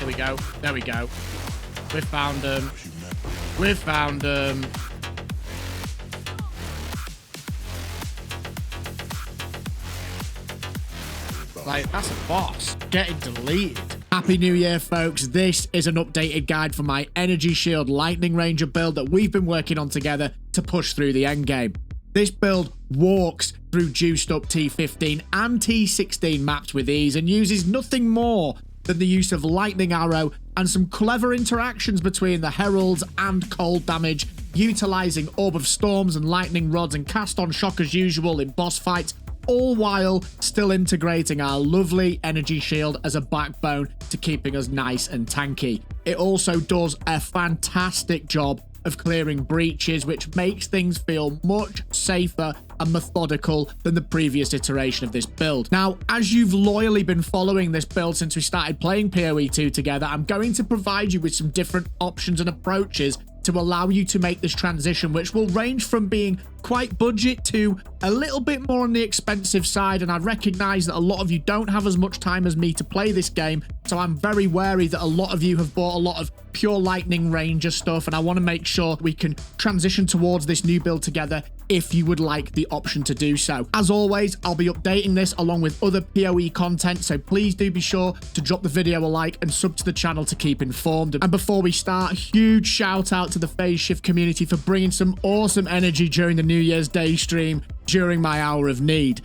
Here we go. There we go. We've found them. We've found them. Like, that's a boss. Getting deleted. Happy New Year, folks. This is an updated guide for my Energy Shield Lightning Ranger build that we've been working on together to push through the endgame. This build walks through juiced up T15 and T16 maps with ease and uses nothing more than the use of Lightning Arrow and some clever interactions between the Heralds and cold damage, utilizing Orb of Storms and Lightning Rods and cast on shock as usual in boss fights, all while still integrating our lovely energy shield as a backbone to keeping us nice and tanky. It also does a fantastic job of clearing breaches, which makes things feel much safer and methodical than the previous iteration of this build. Now, as you've loyally been following this build since we started playing PoE 2 together, I'm going to provide you with some different options and approaches to allow you to make this transition, which will range from being quite budget to a little bit more on the expensive side. And I recognize that a lot of you don't have as much time as me to play this game, so I'm very wary that a lot of you have bought a lot of pure Lightning Ranger stuff, and I want to make sure we can transition towards this new build together if you would like the option to do so. As always, I'll be updating this along with other PoE content, so please do be sure to drop the video a like and sub to the channel to keep informed. And before we start, huge shout out to the Phase Shift community for bringing some awesome energy during the New Year's Day stream during my hour of need.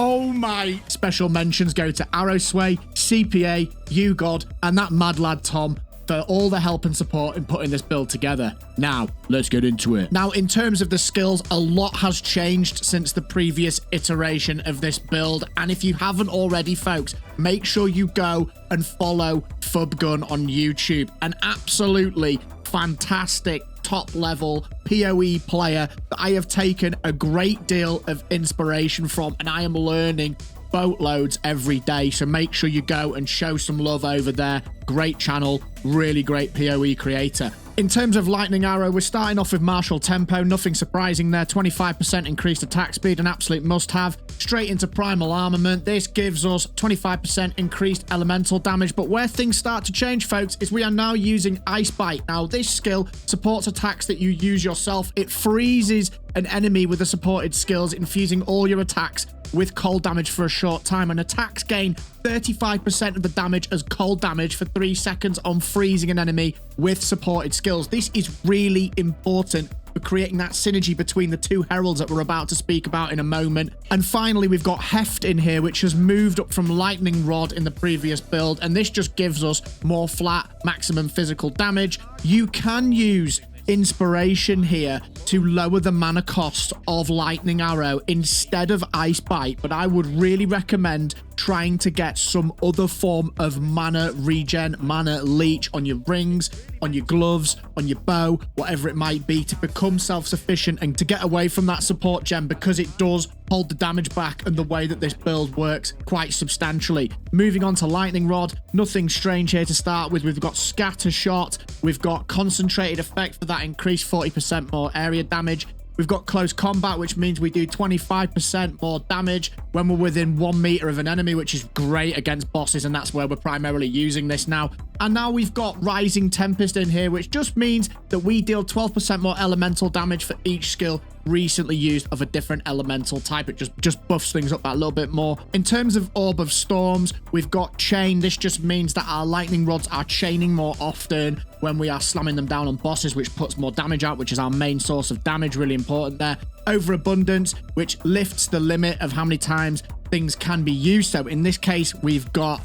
Oh my! Special mentions go to Arrowsway, CPA, YouGod, and that mad lad Tom for all the help and support in putting this build together. Now, let's get into it. Now, in terms of the skills, a lot has changed since the previous iteration of this build, and if you haven't already, folks, make sure you go and follow Fubgun on YouTube. An absolutely fantastic top-level PoE player that I have taken a great deal of inspiration from, and I am learning boatloads every day, so make sure you go and show some love over there. Great channel, really great PoE creator. In terms of Lightning Arrow, we're starting off with Martial Tempo, nothing surprising there. 25% increased attack speed, an absolute must-have. Straight into Primal Armament. This gives us 25% increased elemental damage, but where things start to change, folks, is we are now using Ice Bite. Now, this skill supports attacks that you use yourself. It freezes an enemy with the supported skills, infusing all your attacks with cold damage for a short time, and attacks gain 35% of the damage as cold damage for 3 seconds on freezing an enemy with supported skills. This is really important for creating that synergy between the two heralds that we're about to speak about in a moment. And finally, we've got Heft in here, which has moved up from Lightning Rod in the previous build, and this just gives us more flat maximum physical damage. You can use Inspiration here to lower the mana cost of Lightning Arrow instead of Ice Bite, but I would really recommend trying to get some other form of mana regen, mana leech on your rings, on your gloves, on your bow, whatever it might be, to become self-sufficient and to get away from that support gem, because it does hold the damage back and the way that this build works quite substantially. Moving on to Lightning Rod, nothing strange here to start with. We've got Scatter Shot, we've got Concentrated Effect for that increased 40% more area damage. We've got Close Combat, which means we do 25% more damage when we're within 1 meter of an enemy, which is great against bosses, and that's where we're primarily using this now. And now we've got Rising Tempest in here, which just means that we deal 12% more elemental damage for each skill recently used of a different elemental type. It just buffs things up that little bit more. In terms of Orb of Storms, we've got Chain. This just means that our lightning rods are chaining more often when we are slamming them down on bosses, which puts more damage out, which is our main source of damage. Really important there. Overabundance, which lifts the limit of how many times things can be used. So in this case, we've got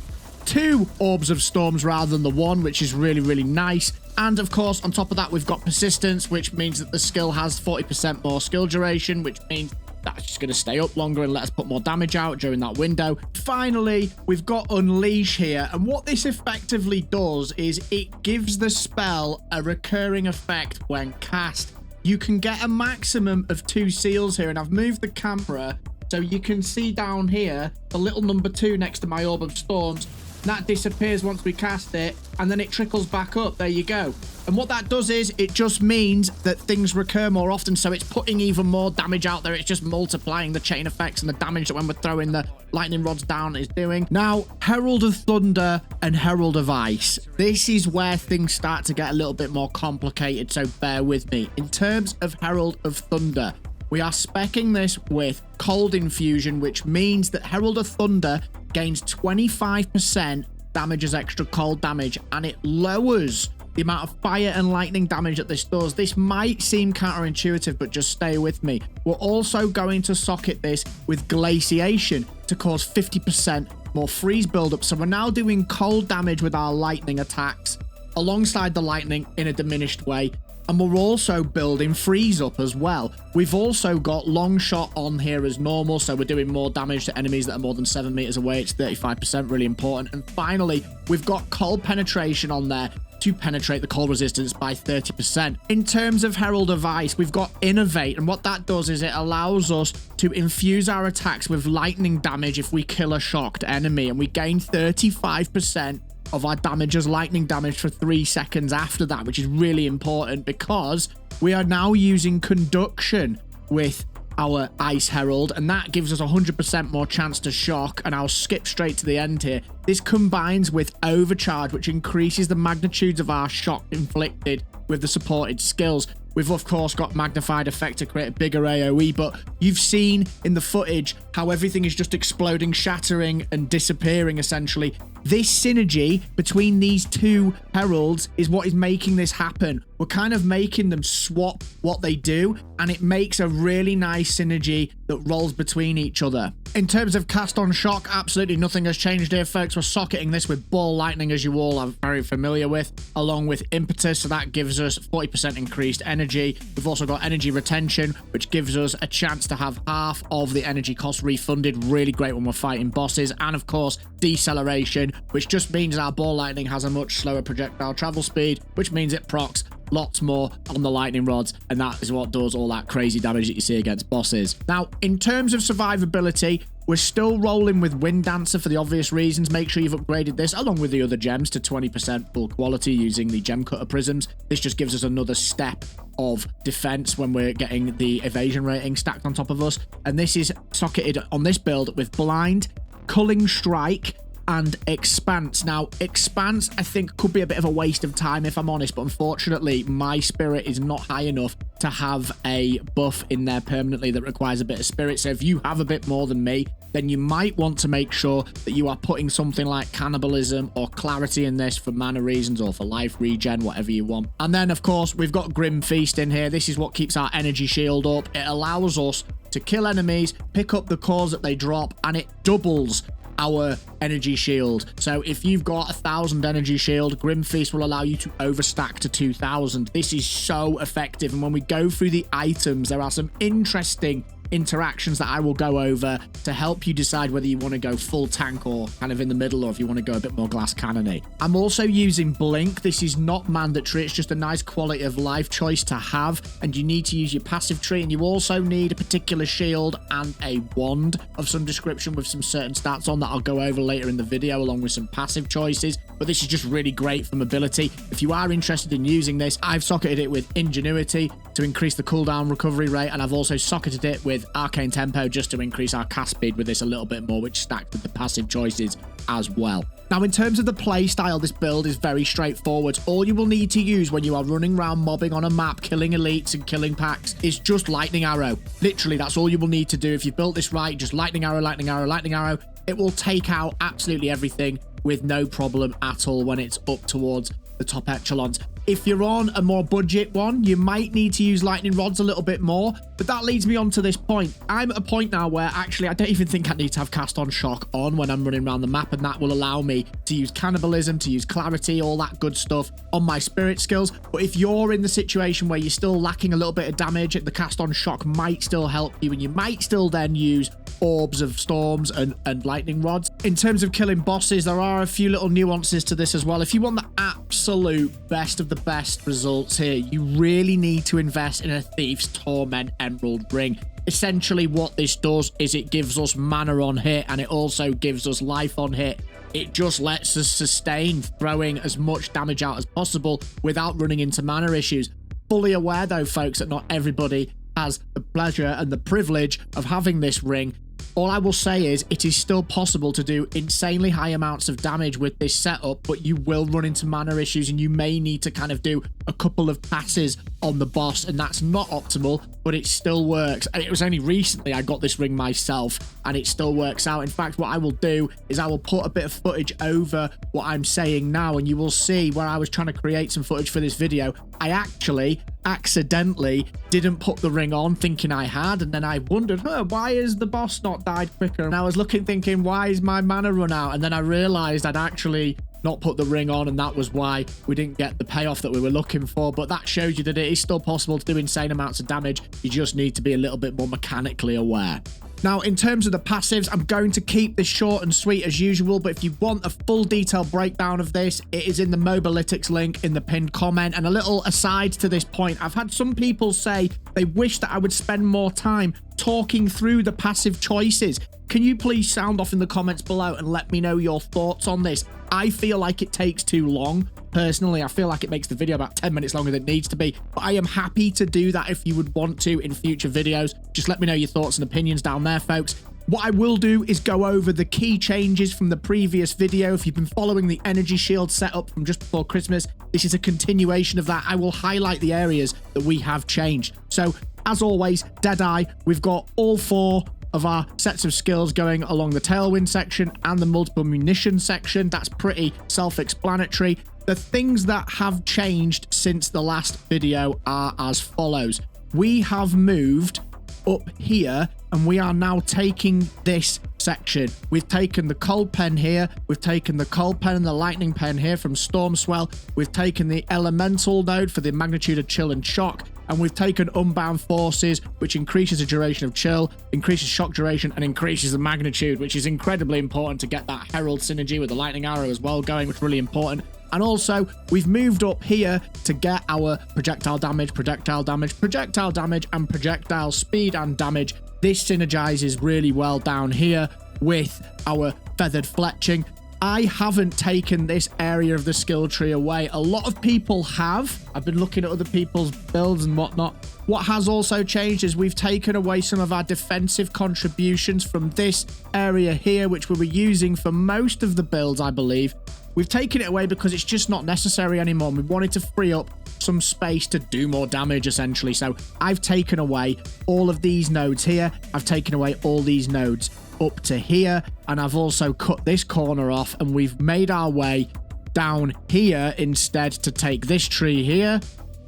2 Orbs of Storms rather than the 1, which is really, really nice. And of course, on top of that, we've got Persistence, which means that the skill has 40% more skill duration, which means that's just going to stay up longer and let us put more damage out during that window. Finally, we've got Unleash here, and what this effectively does is it gives the spell a recurring effect when cast. You can get a maximum of 2 seals here, and I've moved the camera so you can see down here the little number 2 next to my Orb of Storms. That disappears once we cast it, and then it trickles back up. There you go. And what that does is it just means that things recur more often, so it's putting even more damage out there. It's just multiplying the chain effects and the damage that when we're throwing the lightning rods down is doing. Now, Herald of Thunder and Herald of Ice. This is where things start to get a little bit more complicated, so bear with me. In terms of Herald of Thunder, we are speccing this with Cold Infusion, which means that Herald of Thunder gains 25% damage as extra cold damage, and it lowers the amount of fire and lightning damage that this does. This might seem counterintuitive, but just stay with me. We're also going to socket this with Glaciation to cause 50% more freeze buildup. So we're now doing cold damage with our lightning attacks alongside the lightning in a diminished way. And we're also building freeze up as well. We've also got long shot on here as normal, so we're doing more damage to enemies that are more than 7 meters away. It's 35%, really important. And finally, we've got cold penetration on there to penetrate the cold resistance by 30%. In terms of Herald of Ice, we've got Innovate, and what that does is it allows us to infuse our attacks with lightning damage if we kill a shocked enemy, and we gain 35% of our damage as lightning damage for 3 seconds after that, which is really important because we are now using Conduction with our Ice Herald, and that gives us 100% more chance to shock. And I'll skip straight to the end here. This combines with Overcharge, which increases the magnitudes of our shock inflicted with the supported skills. We've of course got Magnified Effect to create a bigger AoE, but you've seen in the footage how everything is just exploding, shattering, and disappearing essentially. This synergy between these two heralds is what is making this happen. We're kind of making them swap what they do, and it makes a really nice synergy that rolls between each other. In terms of cast on shock, absolutely nothing has changed here, folks. We're socketing this with Ball Lightning, as you all are very familiar with, along with Impetus, so that gives us 40% increased energy. We've also got Energy Retention, which gives us a chance to have half of the energy cost refunded. Really great when we're fighting bosses. And of course, Deceleration, which just means our Ball Lightning has a much slower projectile travel speed, which means it procs lots more on the lightning rods, and that is what does all that crazy damage that you see against bosses. Now, in terms of survivability, we're still rolling with Wind Dancer for the obvious reasons. Make sure you've upgraded this along with the other gems to 20% full quality using the Gem Cutter Prisms. This just gives us another step of defense when we're getting the evasion rating stacked on top of us. And this is socketed on this build with Blind, Culling Strike, and Expanse. Now, Expanse, I think, could be a bit of a waste of time, if I'm honest, but unfortunately, my spirit is not high enough to have a buff in there permanently that requires a bit of spirit. So if you have a bit more than me, then you might want to make sure that you are putting something like Cannibalism or Clarity in this for mana reasons or for life regen, whatever you want. And then, of course, we've got Grim Feast in here. This is what keeps our energy shield up. It allows us to kill enemies, pick up the cores that they drop, and it doubles our energy shield. So if you've got 1,000 energy shield, Grim Feast will allow you to overstack to 2,000. This is so effective, and when we go through the items, there are some interesting interactions that I will go over to help you decide whether you want to go full tank or kind of in the middle, or if you want to go a bit more glass cannon-y. I'm also using Blink. This is not mandatory. It's just a nice quality of life choice to have, and you need to use your passive tree, and you also need a particular shield and a wand of some description with some certain stats on that I'll go over later in the video, along with some passive choices. But this is just really great for mobility. If you are interested in using this, I've socketed it with Ingenuity to increase the cooldown recovery rate, and I've also socketed it with Arcane Tempo just to increase our cast speed with this a little bit more, which stacked with the passive choices as well. Now, in terms of the play style, this build is very straightforward. All you will need to use when you are running around mobbing on a map, killing elites and killing packs, is just Lightning Arrow. Literally, that's all you will need to do. If you've built this right, just Lightning Arrow, Lightning Arrow, Lightning Arrow. It will take out absolutely everything with no problem at all when it's up towards the top echelons. If you're on a more budget one, you might need to use lightning rods a little bit more, but that leads me on to this point. I'm at a point now where actually I don't even think I need to have cast on shock on when I'm running around the map, and that will allow me to use Cannibalism, to use Clarity, all that good stuff on my spirit skills. But if you're in the situation where you're still lacking a little bit of damage, the cast on shock might still help you, and you might still then use Orbs of Storms and lightning rods. In terms of killing bosses, there are a few little nuances to this as well. If you want the absolute best of the best results here, you really need to invest in a Thief's Torment Emerald Ring. Essentially what this does is it gives us mana on hit, and it also gives us life on hit. It just lets us sustain throwing as much damage out as possible without running into mana issues. Fully aware though, folks, that not everybody has the pleasure and the privilege of having this ring. All I will say is it is still possible to do insanely high amounts of damage with this setup, but you will run into mana issues and you may need to kind of do a couple of passes on the boss, and that's not optimal, but it still works. And it was only recently I got this ring myself and it still works out. In fact, what I will do is I will put a bit of footage over what I'm saying now, and you will see where I was trying to create some footage for this video. I actually accidentally didn't put the ring on thinking I had, and then I wondered, why is the boss not died quicker? And I was looking thinking, why is my mana run out? And then I realized I'd actually not put the ring on, and that was why we didn't get the payoff that we were looking for. But that shows you that it is still possible to do insane amounts of damage. You just need to be a little bit more mechanically aware. Now, in terms of the passives, I'm going to keep this short and sweet as usual, but if you want a full detailed breakdown of this, it is in the Mobalytics link in the pinned comment. And a little aside to this point, I've had some people say they wish that I would spend more time talking through the passive choices. Can you please sound off in the comments below and let me know your thoughts on this? I feel like it takes too long. Personally, I feel like it makes the video about 10 minutes longer than it needs to be, but I am happy to do that if you would want to in future videos. Just let me know your thoughts and opinions down there, folks. What I will do is go over the key changes from the previous video. If you've been following the energy shield setup from just before Christmas, this is a continuation of that. I will highlight the areas that we have changed. So, as always, Deadeye, we've got all 4 of our sets of skills going along the tailwind section and the multiple munition section. That's pretty self-explanatory. The things that have changed since the last video are as follows. We have moved up here and we are now taking this section. We've taken the cold pen here, we've taken the cold pen and the lightning pen here from Stormswell, we've taken the elemental node for the magnitude of chill and shock, and we've taken unbound forces, which increases the duration of chill, increases shock duration, and increases the magnitude, which is incredibly important to get that Herald synergy with the lightning arrow as well going, which is really important. And also, we've moved up here to get our projectile damage, projectile damage, projectile damage, and projectile speed and damage. This synergizes really well down here with our feathered fletching. I haven't taken this area of the skill tree away. A lot of people have. I've been looking at other people's builds and whatnot. What has also changed is we've taken away some of our defensive contributions from this area here, which we were using for most of the builds, I believe. We've taken it away because it's just not necessary anymore. We wanted to free up some space to do more damage, essentially. So I've taken away all of these nodes here. I've taken away all these nodes up to here, and I've also cut this corner off, and we've made our way down here instead to take this tree here.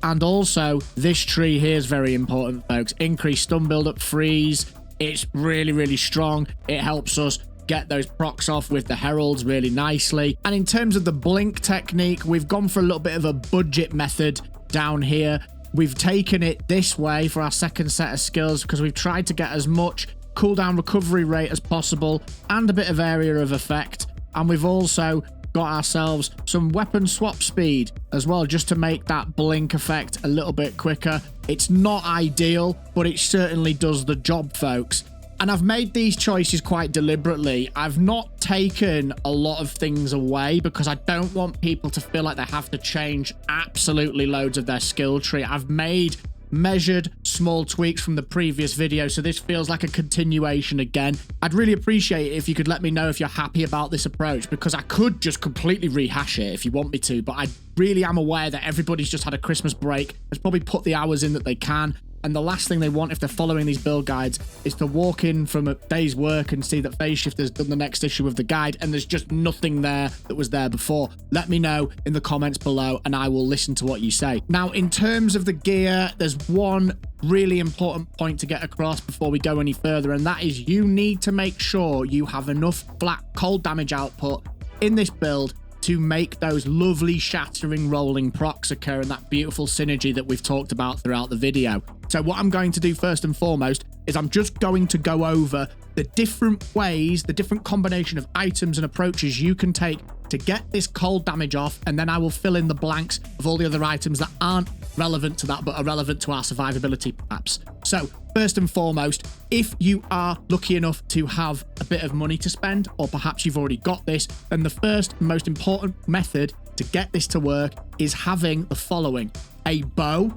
And also this tree here is very important, folks. Increased stun build-up, freeze. It's really, really strong. It helps us get those procs off with the heralds really nicely. And in terms of the blink technique, we've gone for a little bit of a budget method down here. We've taken it this way for our second set of skills because we've tried to get as much cooldown recovery rate as possible and a bit of area of effect. And we've also got ourselves some weapon swap speed as well, just to make that blink effect a little bit quicker. It's not ideal, but it certainly does the job, folks. And I've made these choices quite deliberately. I've not taken a lot of things away because I don't want people to feel like they have to change absolutely loads of their skill tree. I've made measured small tweaks from the previous video, so this feels like a continuation again. I'd really appreciate it if you could let me know if you're happy about this approach, because I could just completely rehash it if you want me to, but I really am aware that everybody's just had a Christmas break, has probably put the hours in that they can, and the last thing they want if they're following these build guides is to walk in from a day's work and see that Phase Shifter's done the next issue of the guide and there's just nothing there that was there before. Let me know in the comments below and I will listen to what you say. Now, in terms of the gear, there's one really important point to get across before we go any further, and that is you need to make sure you have enough flat cold damage output in this build to make those lovely shattering rolling procs occur and that beautiful synergy that we've talked about throughout the video. So what I'm going to do first and foremost is I'm just going to go over the different ways, the different combination of items and approaches you can take to get this cold damage off, and then I will fill in the blanks of all the other items that aren't relevant to that, but are relevant to our survivability perhaps. So first and foremost, if you are lucky enough to have a bit of money to spend, or perhaps you've already got this, then the first and most important method to get this to work is having the following: a bow,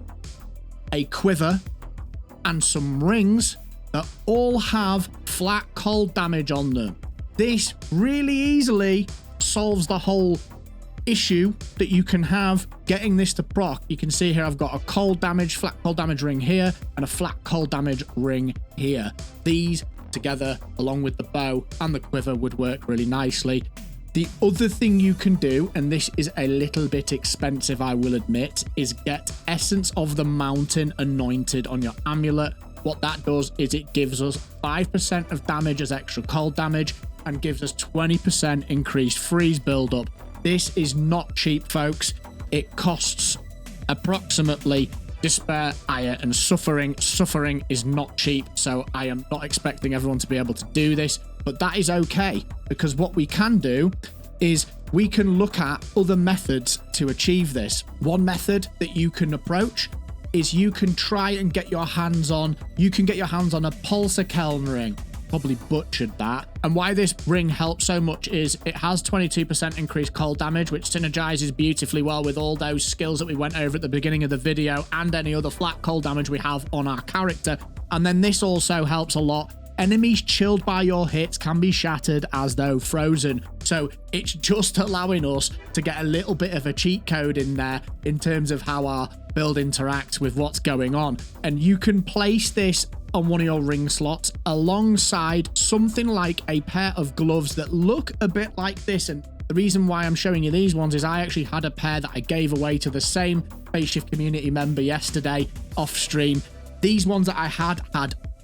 a quiver, and some rings that all have flat cold damage on them. This really easily solves the whole issue that you can have getting this to proc. You can see here I've got a cold damage, flat cold damage ring here, and a flat cold damage ring here. These together, along with the bow and the quiver, would work really nicely. The other thing you can do, and this is a little bit expensive, I will admit, is get Essence of the Mountain anointed on your amulet. What that does is it gives us 5% of damage as extra cold damage and gives us 20% increased freeze buildup. This is not cheap, folks. It costs approximately despair, ire, and suffering. Suffering is not cheap, so I am not expecting everyone to be able to do this, but that is okay, because what we can do is we can look at other methods to achieve this. One method that you can approach is you can try and get your hands on, a Pulsar ring. Probably butchered that. And why this ring helps so much is it has 22% increased cold damage, which synergizes beautifully well with all those skills that we went over at the beginning of the video and any other flat cold damage we have on our character. And then this also helps a lot. Enemies chilled by your hits can be shattered as though frozen. So it's just allowing us to get a little bit of a cheat code in there in terms of how our build interacts with what's going on. And you can place this on one of your ring slots alongside something like a pair of gloves that look a bit like this. And the reason why I'm showing you these ones is I actually had a pair that I gave away to the same Phase Shift community member yesterday off stream. These ones that I had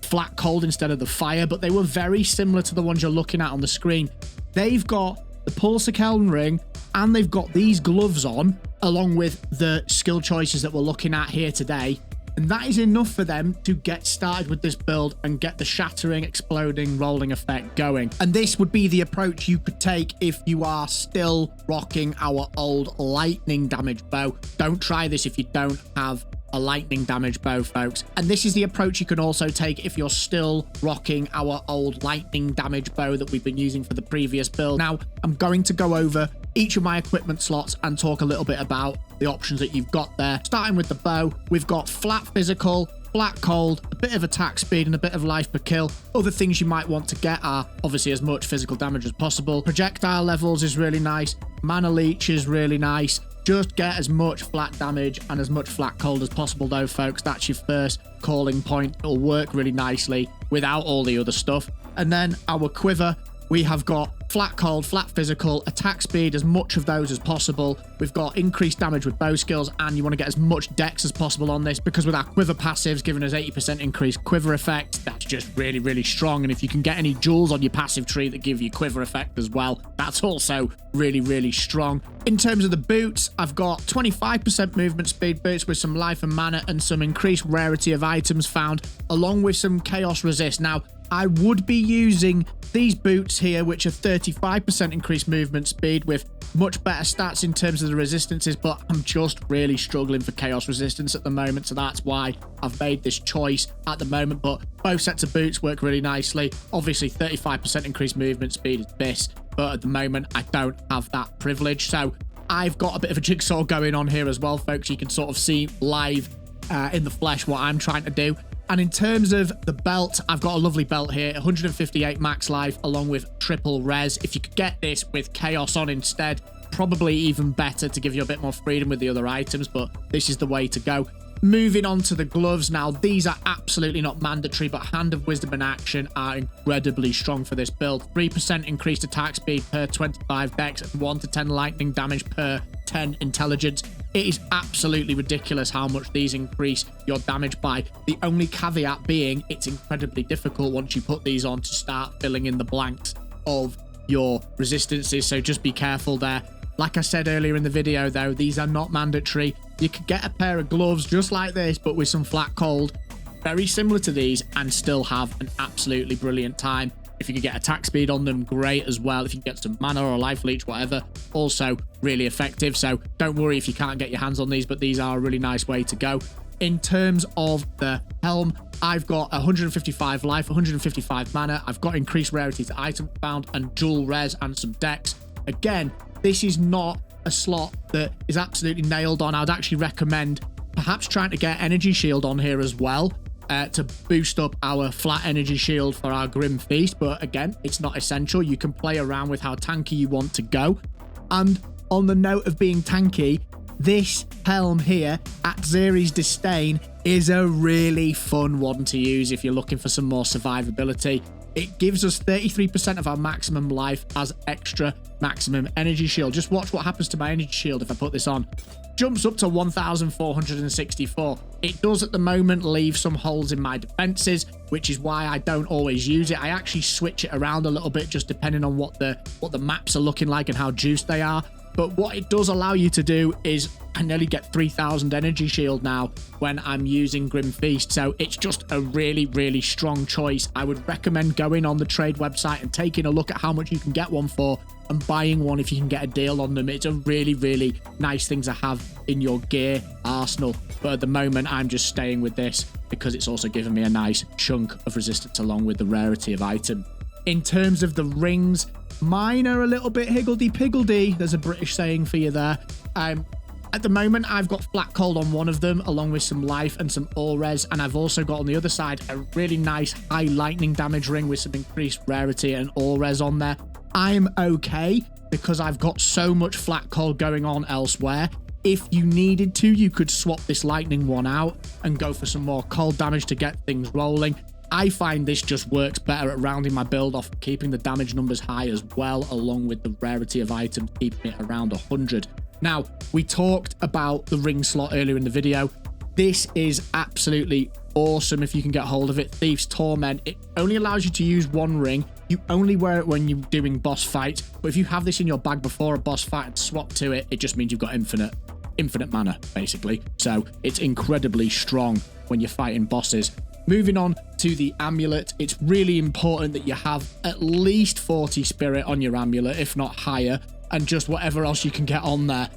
flat cold instead of the fire, but they were very similar to the ones you're looking at on the screen. They've got the Pulsar ring and they've got these gloves on along with the skill choices that we're looking at here today. And that is enough for them to get started with this build and get the shattering, exploding, rolling effect going. And this would be the approach you could take if you are still rocking our old lightning damage bow. Don't try this if you don't have a lightning damage bow, folks. And this is the approach you can also take if you're still rocking our old lightning damage bow that we've been using for the previous build. Now, I'm going to go over each of my equipment slots and talk a little bit about the options that you've got there. Starting with the bow, we've got flat physical, flat cold, a bit of attack speed, and a bit of life per kill. Other things you might want to get are obviously as much physical damage as possible. Projectile levels is really nice. Mana leech is really nice. Just get as much flat damage and as much flat cold as possible though, folks. That's your first calling point. It'll work really nicely without all the other stuff. And then our quiver, we have got flat cold, flat physical, attack speed, as much of those as possible. We've got increased damage with bow skills, and you want to get as much dex as possible on this, because with our quiver passives giving us 80% increased quiver effect, that's just really, really strong. And if you can get any jewels on your passive tree that give you quiver effect as well, that's also really, really strong. In terms of the boots, I've got 25% movement speed boots with some life and mana and some increased rarity of items found, along with some chaos resist. Now, I would be using these boots here, which are 35% increased movement speed with much better stats in terms of the resistances, but I'm just really struggling for chaos resistance at the moment, so that's why I've made this choice at the moment. But both sets of boots work really nicely. Obviously 35% increased movement speed is this, but at the moment I don't have that privilege, so I've got a bit of a jigsaw going on here as well, folks. You can sort of see live in the flesh what I'm trying to do. And in terms of the belt, I've got a lovely belt here, 158 max life along with triple res. If you could get this with chaos on instead, probably even better to give you a bit more freedom with the other items, but this is the way to go. Moving on to the gloves now, these are absolutely not mandatory, but Hand of Wisdom and Action are incredibly strong for this build. 3% increased attack speed per 25 dex and 1 to 10 lightning damage per 10 intelligence. It is absolutely ridiculous how much these increase your damage by. The only caveat being it's incredibly difficult once you put these on to start filling in the blanks of your resistances, so just be careful there. Like I said earlier in the video though, these are not mandatory. You could get a pair of gloves just like this, but with some flat cold, very similar to these, and still have an absolutely brilliant time. If you can get attack speed on them, great as well. If you can get some mana or life leech, whatever, also really effective. So don't worry if you can't get your hands on these, but these are a really nice way to go. In terms of the helm, I've got 155 life, 155 mana. I've got increased rarity to item found and dual res and some dex. Again, this is not a slot that is absolutely nailed on. I'd actually recommend perhaps trying to get energy shield on here as well to boost up our flat energy shield for our Grim Feast. But again, it's not essential. You can play around with how tanky you want to go. And on the note of being tanky, this helm here at Xeri's Disdain is a really fun one to use if you're looking for some more survivability. It gives us 33% of our maximum life as extra maximum energy shield. Just watch what happens to my energy shield if I put this on. Jumps up to 1,464. It does at the moment leave some holes in my defenses, which is why I don't always use it. I actually switch it around a little bit just depending on what the maps are looking like and how juiced they are. But what it does allow you to do is I nearly get 3,000 energy shield now when I'm using Grim Feast. So it's just a really, really strong choice. I would recommend going on the trade website and taking a look at how much you can get one for and buying one if you can get a deal on them. It's a really, really nice thing to have in your gear arsenal. But at the moment, I'm just staying with this because it's also given me a nice chunk of resistance along with the rarity of item. In terms of the rings, mine are a little bit higgledy-piggledy. There's a British saying for you there. At the moment, I've got flat cold on one of them, along with some life and some all res. And I've also got on the other side a really nice high lightning damage ring with some increased rarity and all res on there. I'm okay because I've got so much flat cold going on elsewhere. If you needed to, you could swap this lightning one out and go for some more cold damage to get things rolling. I find this just works better at rounding my build off, keeping the damage numbers high as well, along with the rarity of items, keeping it around 100. Now, we talked about the ring slot earlier in the video. This is absolutely awesome if you can get hold of it. Thief's Torment. It only allows you to use one ring. You only wear it when you're doing boss fights. But if you have this in your bag before a boss fight and swap to it, it just means you've got infinite mana, basically. So it's incredibly strong when you're fighting bosses. Moving on to the amulet, it's really important that you have at least 40 spirit on your amulet, if not higher, and just whatever else you can get on there.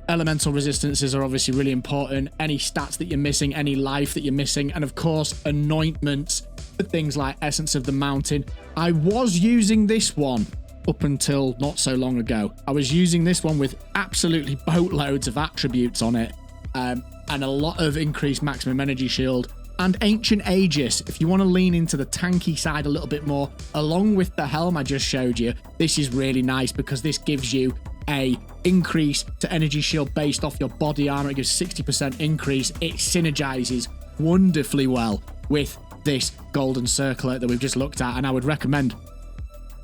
Elemental resistances are obviously really important. Any stats that you're missing, any life that you're missing, and of course, anointments for things like Essence of the Mountain. I was using this one up until not so long ago. I was using this one with absolutely boatloads of attributes on it, and a lot of increased maximum energy shield. And Ancient Aegis, if you want to lean into the tanky side a little bit more, along with the helm I just showed you, this is really nice because this gives you a increase to energy shield based off your body armor. It gives 60% increase. It synergizes wonderfully well with this golden circlet that we've just looked at, and I would recommend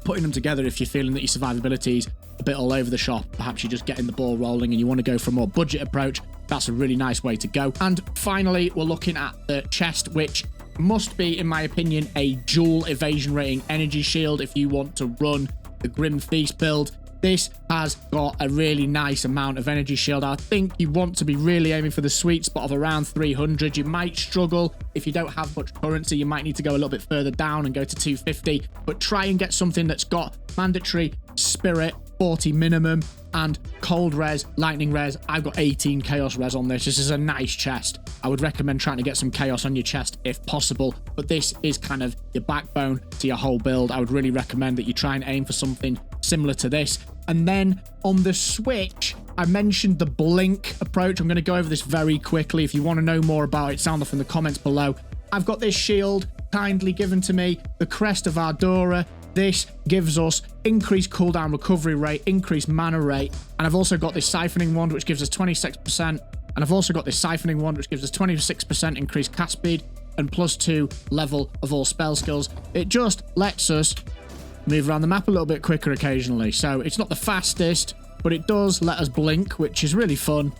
putting them together if you're feeling that your survivability is a bit all over the shop. Perhaps you're just getting the ball rolling and you want to go for a more budget approach. That's a really nice way to go. And finally, we're looking at the chest, which must be, in my opinion, a dual evasion rating energy shield if you want to run the Grim Feast build. This has got a really nice amount of energy shield. I think you want to be really aiming for the sweet spot of around 300. You might struggle if you don't have much currency. You might need to go a little bit further down and go to 250, but try and get something that's got mandatory spirit, 40 minimum, and cold res, lightning res. I've got 18 chaos res on this. This is a nice chest. I would recommend trying to get some chaos on your chest if possible, but this is kind of your backbone to your whole build. I would really recommend that you try and aim for something similar to this. And then on the Switch, I mentioned the blink approach. I'm going to go over this very quickly. If you want to know more about it, sound off in the comments below. I've got this shield kindly given to me, the Crest of Ardora. This gives us increased cooldown recovery rate, increased mana rate, and I've also got this siphoning wand, which gives us 26%, and I've also got this siphoning wand, which gives us 26% increased cast speed and +2 level of all spell skills. It just lets us move around the map a little bit quicker occasionally. So it's not the fastest, but it does let us blink, which is really fun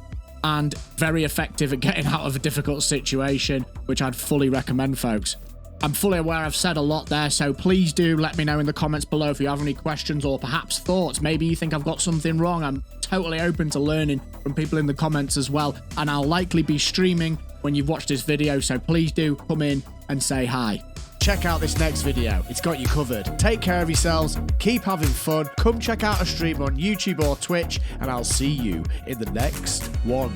and very effective at getting out of a difficult situation, which I'd fully recommend, folks. I'm fully aware I've said a lot there, so please do let me know in the comments below if you have any questions or perhaps thoughts. Maybe you think I've got something wrong. I'm totally open to learning from people in the comments as well, and I'll likely be streaming when you've watched this video, so please do come in and say hi. check out this next video. It's got you covered. Take care of yourselves, keep having fun, come check out a stream on YouTube or Twitch, and I'll see you in the next one.